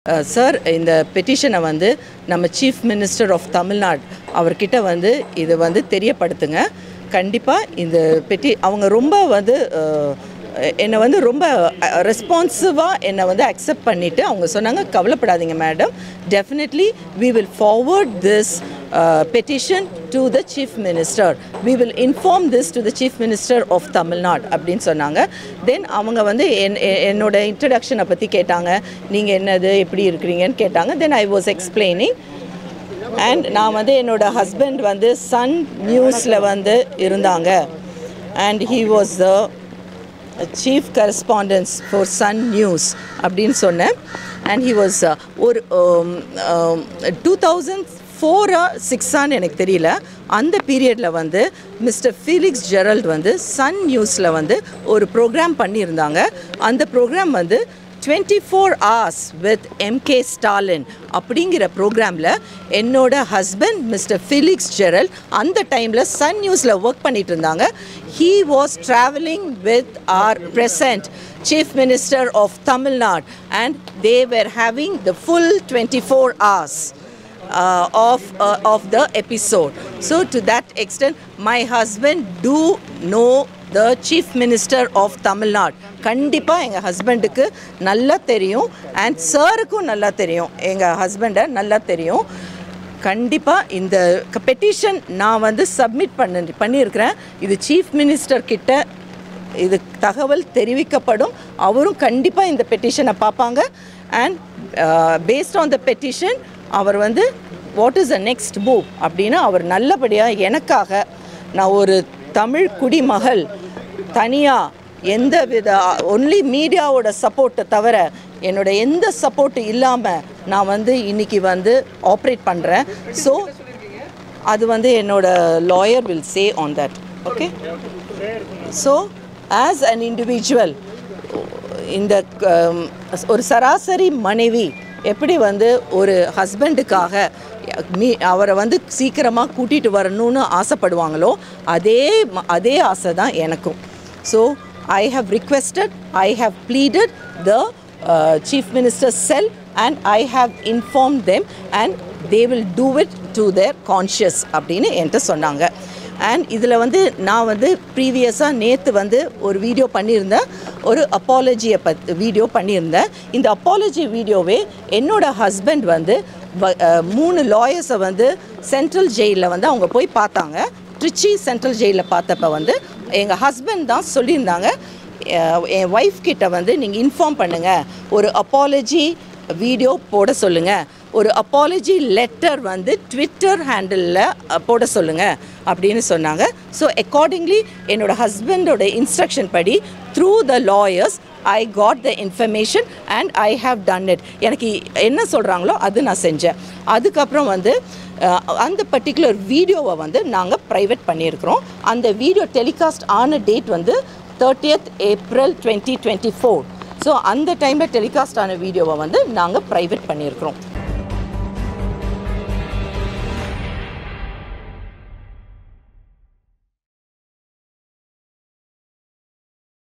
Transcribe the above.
Sir இந்த பெட்டிஷனை வந்து நம்ம சீஃப் மினிஸ்டர் ஆஃப் தமிழ்நாடு அவர்கிட்ட வந்து இது வந்து தெரியப்படுத்துங்க. கண்டிப்பாக இந்த அவங்க ரொம்ப வந்து என்னை வந்து ரொம்ப ரெஸ்பான்சிவாக என்னை வந்து அக்செப்ட் பண்ணிவிட்டு அவங்க சொன்னாங்க, கவலைப்படாதீங்க madam, definitely we will forward this petition to the chief minister, we will inform this to the chief minister of Tamil Nadu அப்படின்னு சொன்னாங்க. தென் அவங்க வந்து என்னோட இன்ட்ரடக்ஷனை பற்றி கேட்டாங்க, நீங்கள் என்னது எப்படி இருக்கிறீங்கன்னு கேட்டாங்க. தென் ஐ வாஸ் எக்ஸ்பிளைனிங். அண்ட் நான் வந்து என்னோட ஹஸ்பண்ட் வந்து சன் நியூஸில் வந்து இருந்தாங்க. And he was the chief correspondent for Sun News அப்படின்னு சொன்னேன். அண்ட் he was ஒரு 2004-06 எனக்கு தெரியல, அந்த பீரியடில் வந்து மிஸ்டர் ஃபீலிக்ஸ் ஜெரல்ட் வந்து சன் நியூஸில் வந்து ஒரு ப்ரோக்ராம் பண்ணியிருந்தாங்க. அந்த ப்ரோக்ராம் வந்து 24 hours with MK Stalin அப்படிங்கிற ப்ரோக்ராமில் என்னோட ஹஸ்பண்ட் மிஸ்டர் ஃபீலிக்ஸ் ஜெரல்ட் அந்த டைமில் சன் நியூஸில் ஒர்க் பண்ணிட்டு இருந்தாங்க. He was traveling with our present Chief Minister of Tamil Nadu and they were having the full 24 hours of the episode. So to that extent, my husband do know the Chief Minister of Tamil Nadu. கண்டிப்பாக எங்கள் ஹஸ்பண்டுக்கு நல்லா தெரியும், and சாருக்கும் நல்லா தெரியும், எங்கள் ஹஸ்பண்டை நல்லா தெரியும். கண்டிப்பாக இந்த பெட்டிஷன் நான் வந்து சப்மிட் பண்ணியிருக்கிறேன். இது சீஃப் மினிஸ்டர் கிட்ட இது தகவல் தெரிவிக்கப்படும். அவரும் கண்டிப்பாக இந்த பெட்டிஷனை பார்ப்பாங்க. And based on the petition அவர் வந்து what is the next move அப்படின்னு அவர் நல்லபடியாக எனக்காக, நான் ஒரு தமிழ் குடிமகள், தனியாக எந்த வித ஒன்லி மீடியாவோட சப்போர்ட்டை தவிர என்னோட எந்த சப்போர்ட்டு இல்லாமல் நான் வந்து இன்றைக்கி வந்து ஆப்ரேட் பண்ணுறேன். ஸோ அது வந்து என்னோட lawyer will say on that. Okay, so as an individual இந்த ஒரு சராசரி மனைவி எப்படி வந்து ஒரு ஹஸ்பண்டுக்காக அவரை வந்து சீக்கிரமாக கூட்டிகிட்டு வரணும்னு ஆசைப்படுவாங்களோ அதே ஆசை தான் எனக்கும். So I have requested, I have pleaded the Chief Minister's cell and I have informed them and they will do it to their conscience அப்படின்னு என்கிட்ட சொன்னாங்க. அண்ட் இதில் வந்து நான் வந்து ப்ரீவியஸாக நேற்று வந்து ஒரு வீடியோ பண்ணியிருந்தேன், ஒரு அப்பாலஜியை வீடியோ பண்ணியிருந்தேன். இந்த அப்பாலஜி வீடியோவே என்னோடய ஹஸ்பண்ட் வந்து 3 லாயர்ஸை வந்து சென்ட்ரல் ஜெயிலில் வந்து அவங்க போய் பார்த்தாங்க. ட்ரிச்சி சென்ட்ரல் ஜெயிலில் பார்த்தப்ப வந்து எங்கள் ஹஸ்பண்ட் தான் சொல்லியிருந்தாங்க, என் ஒய்ஃப் கிட்ட வந்து நீங்கள் இன்ஃபார்ம் பண்ணுங்கள், ஒரு அப்பாலஜி வீடியோ போட சொல்லுங்கள், ஒரு அப்பாலஜி லெட்டர் வந்து ட்விட்டர் ஹேண்டிலில் போட சொல்லுங்கள் அப்படின்னு சொன்னாங்க. ஸோ அக்கார்டிங்லி என்னோடய ஹஸ்பண்டோட இன்ஸ்ட்ரக்ஷன் படி through the lawyers I got the information and I have done it. எனக்கு என்ன சொல்கிறாங்களோ அது நான் செஞ்சேன். அதுக்கப்புறம் வந்து அந்த பர்டிகுலர் வீடியோவை வந்து நாங்கள் ப்ரைவேட் பண்ணியிருக்கிறோம். அந்த வீடியோ டெலிகாஸ்ட் ஆன டேட் வந்து 30th April 2024. ஸோ அந்த டைமில் டெலிகாஸ்ட் ஆன வீடியோவை வந்து நாங்கள் ப்ரைவேட் பண்ணியிருக்கிறோம்.